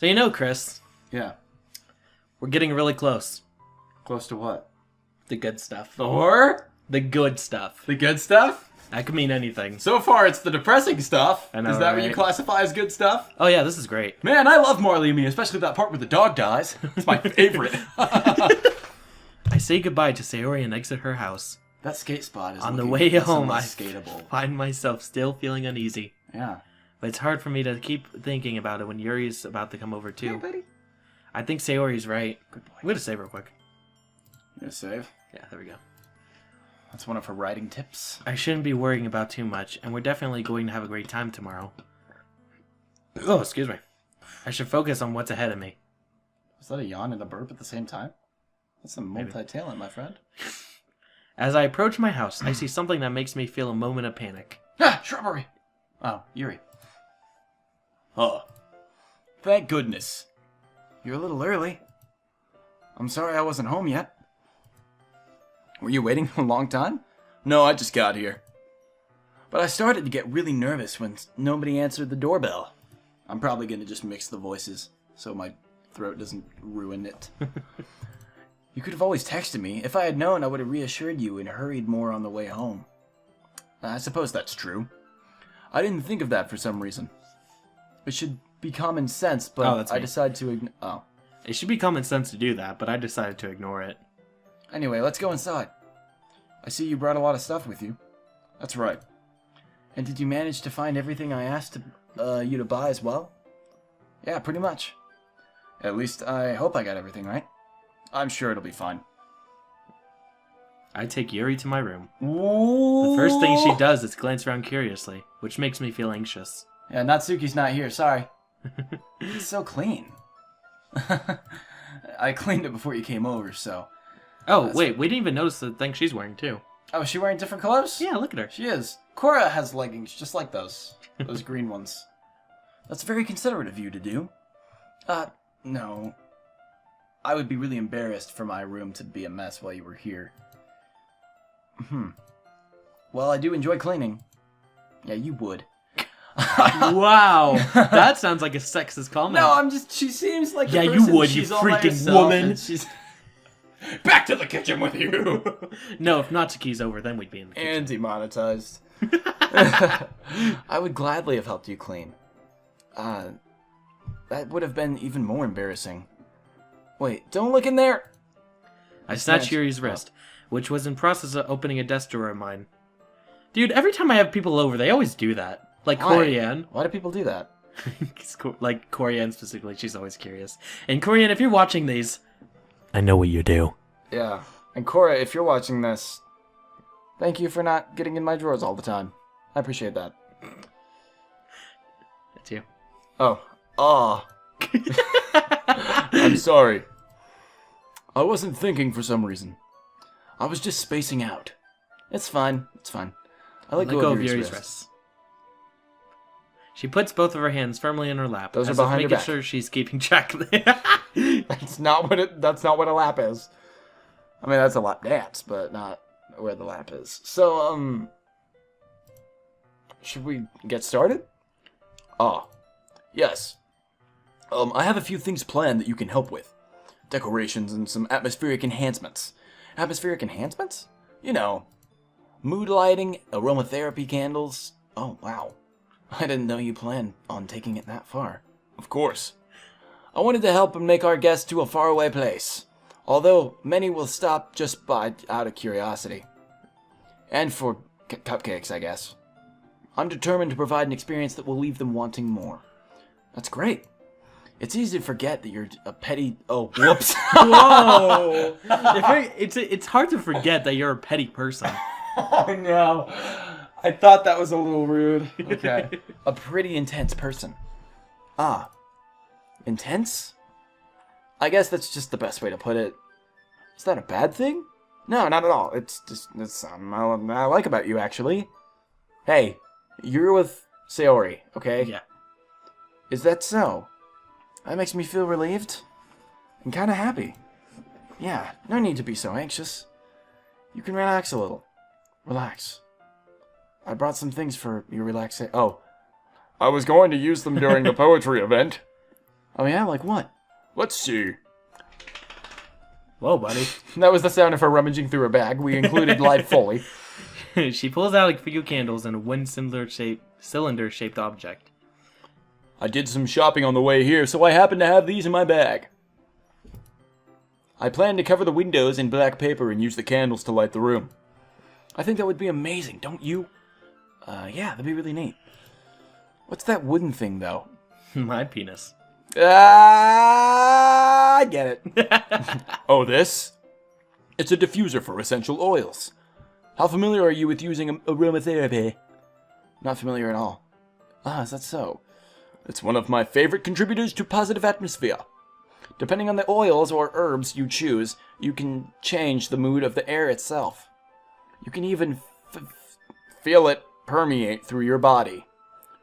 So you know, Chris, Yeah. we're getting really close. Close to what? The good stuff. Or The good stuff. the good stuff? That could mean anything. So far, it's the depressing stuff. I know, Is that what you right? classify as good stuff? Oh yeah, this is great. Man, I love Marley and Me, especially that part where the dog dies. It's my favorite. I say goodbye to Sayori and exit her house. That skate spot is On the looking way less and home, I less skateable. find myself still feeling uneasy. Yeah. But it's hard for me to keep thinking about it when Yuri's about to come over Hey, too. buddy. I think Sayori's right. Good boy. I'm gonna save real quick. You gonna save? Yeah, there we go. That's one of her writing tips. I shouldn't be worrying about too much, and we're definitely going to have a great time tomorrow. Oh, excuse me. I should focus on what's ahead of me. Was that a yawn and a burp at the same time? That's some multi-talent, my friend. As I approach my house, I see something that makes me feel a moment of panic. Ah, shrubbery! Oh, Yuri. Oh. Thank goodness. You're a little early. I'm sorry I wasn't home yet. Were you waiting a long time? No, I just got here. But I started to get really nervous when nobody answered the doorbell. I'm probably going to just mix the voices so my throat doesn't ruin it. You could have always texted me. If I had known, I would have reassured you and hurried more on the way home. I suppose that's true. I didn't think of that for some reason. It should be common sense, but Oh, that's I me. decided to It should be common sense to do that, but I decided to ignore it. Anyway, let's go inside. I see you brought a lot of stuff with you. That's right. And did you manage to find everything I asked you to buy as well? Yeah, pretty much. At least I hope I got everything right. I'm sure it'll be fine. I take Yuri to my room. Ooh. The first thing she does is glance around curiously, which makes me feel anxious. Yeah, Natsuki's not here, sorry. It's so clean. I cleaned it before you came over, so... Oh, wait, we didn't even notice the thing she's wearing, too. Oh, is she wearing different clothes? Yeah, look at her. She is. Cora has leggings just like those. Those green ones. That's very considerate of you to do. No. I would be really embarrassed for my room to be a mess while you were here. Well, I do enjoy cleaning. Yeah, you would. Wow, that sounds like a sexist comment. No, I'm just, she seems like the Yeah, you person. would, you She's all by freaking herself, woman. and she's... Back to the kitchen with you! No, if Natsuki's over, then we'd be in the kitchen. And demonetized. I would gladly have helped you clean. That would have been even more embarrassing. Wait, don't look in there! I snatched Yuri's wrist, which was in process of opening a desk drawer of mine. Dude, every time I have people over, they always do that. Like Why? Corianne. Why do people do that? Like Corianne specifically, she's always curious. And Corianne, if you're watching these, I know what you do. Yeah. And Cora, if you're watching this, thank you for not getting in my drawers all the time. I appreciate that. That's you. Oh. I'm sorry. I wasn't thinking for some reason. I was just spacing out. It's fine. It's fine. I let go of Yuri's wrist. She puts both of her hands firmly in her lap. Those are as if behind her making back. sure she's keeping track of it. That's not what a lap is. I mean, that's a lap dance, but not where the lap is. So, should we get started? Yes. I have a few things planned that you can help with. Decorations and some atmospheric enhancements. Atmospheric enhancements? You know, mood lighting, aromatherapy candles. Oh, wow. I didn't know you planned on taking it that far. Of course. I wanted to help and make our guests to a faraway place, although many will stop just out of curiosity. And for cupcakes, I guess. I'm determined to provide an experience that will leave them wanting more. That's great. It's easy to forget that you're a petty... Oh, whoops. Whoa! It's hard to forget that you're a petty person. Oh, no. I thought that was a little rude. Okay. A pretty intense person. Intense? I guess that's just the best way to put it. Is that a bad thing? No, not at all. It's something I like about you, actually. Hey, you're with Sayori, okay? Yeah. Is that so? That makes me feel relieved. And kind of happy. Yeah, no need to be so anxious. You can relax a little. Relax. I brought some things for your relaxation. Oh, I was going to use them during the poetry event. Oh yeah, like what? Let's see. Whoa, buddy. That was the sound of her rummaging through her bag. We included live Foley. She pulls out a few candles and a wind cylinder-shaped object. I did some shopping on the way here, so I happen to have these in my bag. I plan to cover the windows in black paper and use the candles to light the room. I think that would be amazing, don't you? Yeah, that'd be really neat. What's that wooden thing, though? My penis. I get it. Oh, this? It's a diffuser for essential oils. How familiar are you with using aromatherapy? Not familiar at all. Ah, is that so? It's one of my favorite contributors to positive atmosphere. Depending on the oils or herbs you choose, you can change the mood of the air itself. You can even feel it permeate through your body.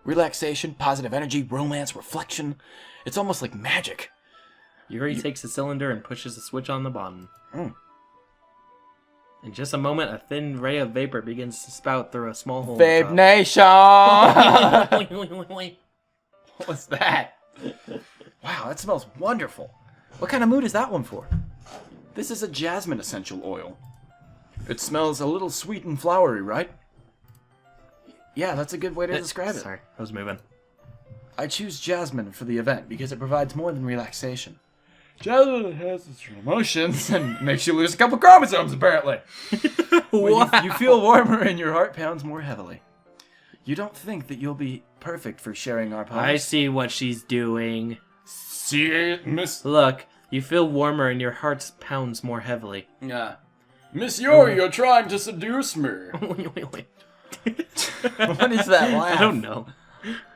Relaxation, positive energy, romance, reflection. It's almost like magic. Yuri takes the cylinder and pushes the switch on the bottom. In just a moment, a thin ray of vapor begins to spout through a small hole. Vape Nation! What's that? Wow, that smells wonderful. What kind of mood is that one for? This is a jasmine essential oil. It smells a little sweet and flowery, right? Yeah, that's a good way to describe it. Sorry, I was moving. I choose jasmine for the event because it provides more than relaxation. Jasmine has its emotions and makes you lose a couple chromosomes, apparently. What? You feel warmer and your heart pounds more heavily. You don't think that you'll be perfect for sharing our poems? I see what she's doing. See, Miss... Look, you feel warmer and your heart pounds more heavily. Yeah. Miss Yuri, you're trying to seduce me. Wait. What is that laugh? I don't know.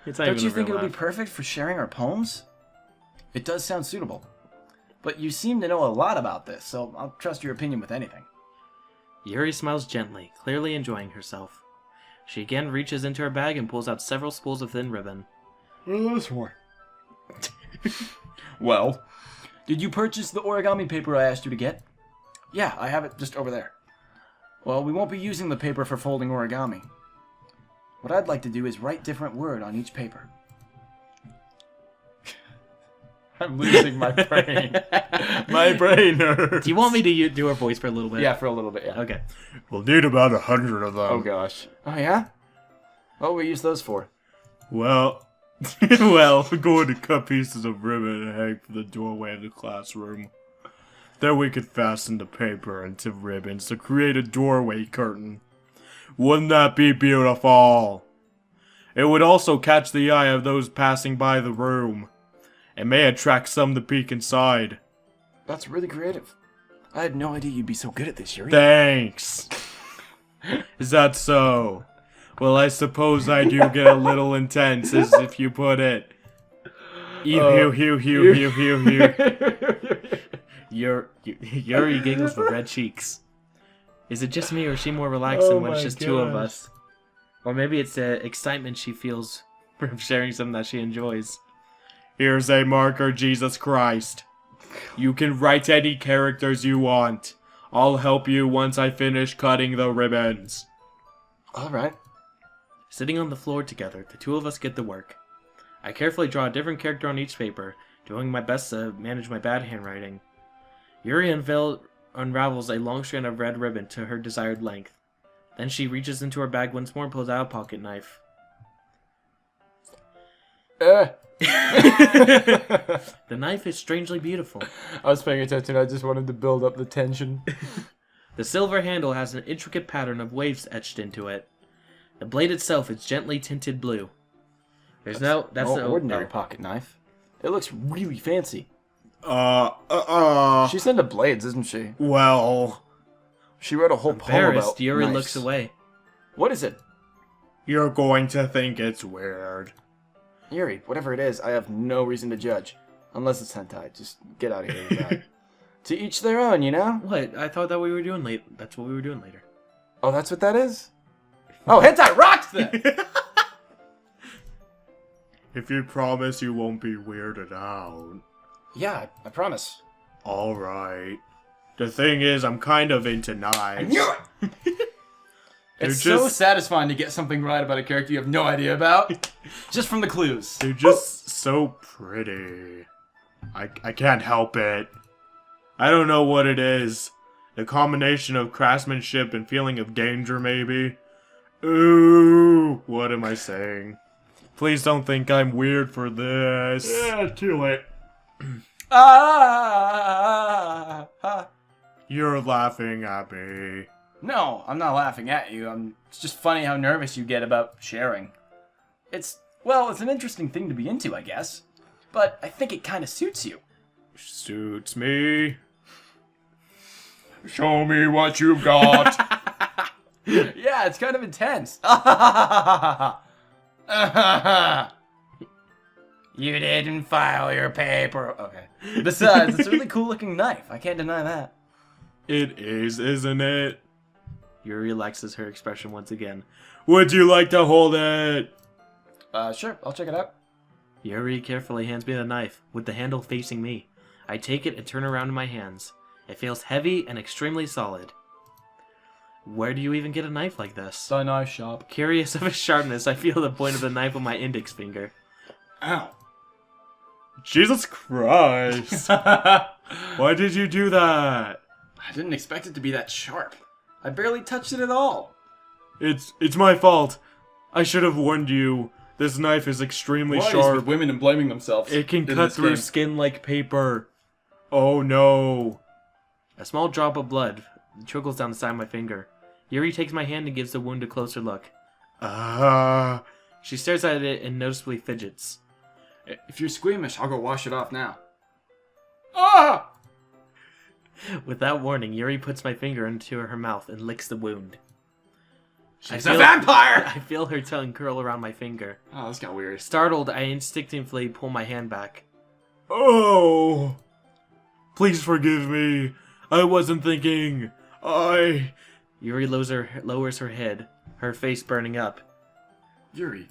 It's not Don't even you a think real it'll be laugh. perfect for sharing our poems? It does sound suitable. But you seem to know a lot about this, so I'll trust your opinion with anything. Yuri smiles gently, clearly enjoying herself. She again reaches into her bag and pulls out several spools of thin ribbon. What are those for? Well, did you purchase the origami paper I asked you to get? Yeah, I have it just over there. Well, we won't be using the paper for folding origami. What I'd like to do is write different word on each paper. I'm losing my brain. My brain hurts. Do you want me to do her voice for a little bit? Yeah, for a little bit, yeah. Okay. We'll need about 100 of them. Oh, gosh. Oh, yeah? What will we use those for? Well, we're going to cut pieces of ribbon and hang from the doorway of the classroom. Then we could fasten the paper into ribbons to create a doorway curtain. Wouldn't that be beautiful? It would also catch the eye of those passing by the room. It may attract some to peek inside. That's really creative. I had no idea you'd be so good at this, Yuri. Thanks. Is that so? Well, I suppose I do get a little intense, as if you put it. Yuri giggles with red cheeks. Is it just me, or is she more relaxing when it's just two of us? Or maybe it's the excitement she feels from sharing something that she enjoys. Here's a marker, Jesus Christ. You can write any characters you want. I'll help you once I finish cutting the ribbons. Alright. Sitting on the floor together, the two of us get to work. I carefully draw a different character on each paper, doing my best to manage my bad handwriting. Yuri unravels a long strand of red ribbon to her desired length. Then she reaches into her bag once more and pulls out a pocket knife. The knife is strangely beautiful. I was paying attention, I just wanted to build up the tension. The silver handle has an intricate pattern of waves etched into it. The blade itself is gently tinted blue. That's no ordinary pocket knife. It looks really fancy. She's She's into blades, isn't she? well, She wrote a whole poem Embarrassed, about Yuri knives. looks away. What is it? you're going to think it's weird. Yuri, whatever it is, I have no reason to judge. Unless it's hentai. Just get out of here with that. To each their own, you know? What? I thought that we were doing late. That's what we were doing later. Oh, that's what that is? Oh, hentai rocks then! If you promise you won't be weirded out. Yeah, I promise. Alright. The thing is, I'm kind of into knives. Knew it! It's They're so just- satisfying to get something right about a character you have no idea about. Just from the clues. They're just so pretty. I can't help it. I don't know what it is. A combination of craftsmanship and feeling of danger, maybe? Ooh, what am I saying? Please don't think I'm weird for this. Yeah, too late. You're laughing at me. No, I'm not laughing at you. It's just funny how nervous you get about sharing. Well, it's an interesting thing to be into, I guess. But I think it kind of suits you. Suits me. Show me what you've got. Yeah, it's kind of intense. You didn't file your paper. Okay. Besides, it's a really cool looking knife. I can't deny that. It is, isn't it? Yuri relaxes her expression once again. Would you like to hold it? Sure, I'll check it out. Yuri carefully hands me the knife, with the handle facing me. I take it and turn around in my hands. It feels heavy and extremely solid. Where do you even get a knife like this? The knife shop. Curious of its sharpness, I feel the point of the knife on my index finger. Ow. Jesus Christ. Why did you do that? I didn't expect it to be that sharp. I barely touched it at all. It's my fault. I should have warned you. This knife is extremely sharp. with women and blaming themselves. It can in cut this through game. skin like paper. Oh no. A small drop of blood trickles down the side of my finger. Yuri takes my hand and gives the wound a closer look. She stares at it and noticeably fidgets. If you're squeamish, I'll go wash it off now. Ah! Without warning, Yuri puts my finger into her mouth and licks the wound. She's a vampire! I feel her tongue curl around my finger. Oh, this got weird. Startled, I instinctively pull my hand back. Oh. Please forgive me. I wasn't thinking. Yuri lowers her head, her face burning up. Yuri,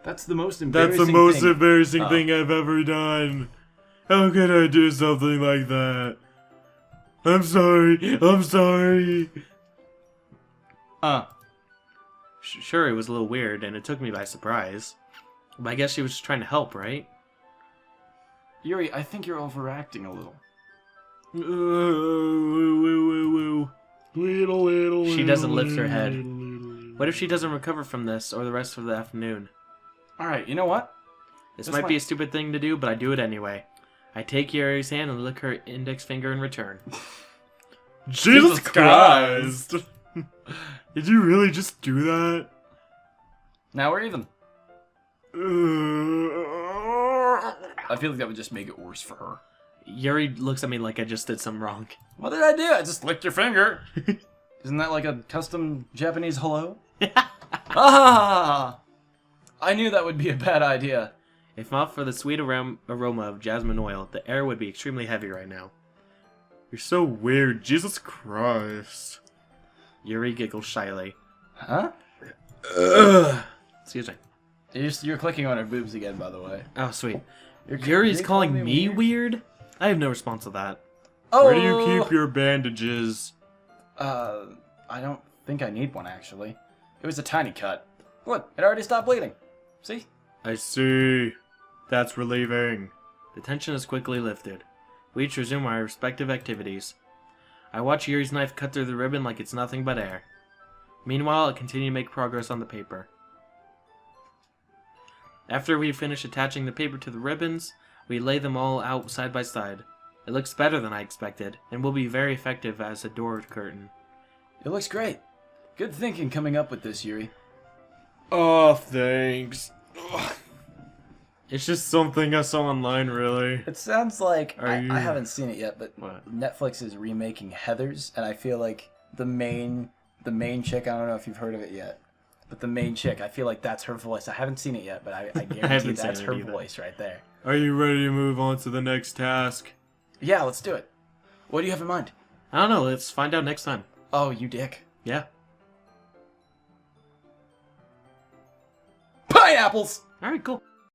that's the most embarrassing That's the most thing. embarrassing thing I've ever done. How could I do something like that? I'm sorry. I'm sorry. Sure, it was a little weird, and it took me by surprise. But I guess she was just trying to help, right? Yuri, I think you're overacting a little. She doesn't lift her head. What if she doesn't recover from this, or the rest of the afternoon? Alright, you know what? This might be a stupid thing to do, but I do it anyway. I take Yuri's hand and lick her index finger in return. Jesus Christ! Did you really just do that? Now we're even. I feel like that would just make it worse for her. Yuri looks at me like I just did something wrong. What did I do? I just licked your finger. Isn't that like a custom Japanese hello? Ah! I knew that would be a bad idea. If not for the sweet aroma of jasmine oil, the air would be extremely heavy right now. You're so weird. Jesus Christ. Yuri giggles shyly. Huh? Excuse me. You're clicking on her boobs again, by the way. Oh, sweet. Yuri's calling me weird? I have no response to that. Oh! Where do you keep your bandages? I don't think I need one, actually. It was a tiny cut. Look, it already stopped bleeding. See? I see. That's relieving. The tension is quickly lifted. We each resume our respective activities. I watch Yuri's knife cut through the ribbon like it's nothing but air. Meanwhile, I continue to make progress on the paper. After we finish attaching the paper to the ribbons, we lay them all out side by side. It looks better than I expected, and will be very effective as a door curtain. It looks great. Good thinking coming up with this, Yuri. Oh, thanks. It's just something I saw online, really. It sounds like I you- haven't seen it yet, but What? Netflix is remaking Heathers, and I feel like the main chick. I don't know if you've heard of it yet, but the main chick. I feel like that's her voice. I haven't seen it yet, but I guarantee haven't that's seen her it either. voice right there. Are you ready to move on to the next task? Yeah, let's do it. What do you have in mind? I don't know, let's find out next time. Oh, you dick. Yeah. Pineapples. Alright, cool.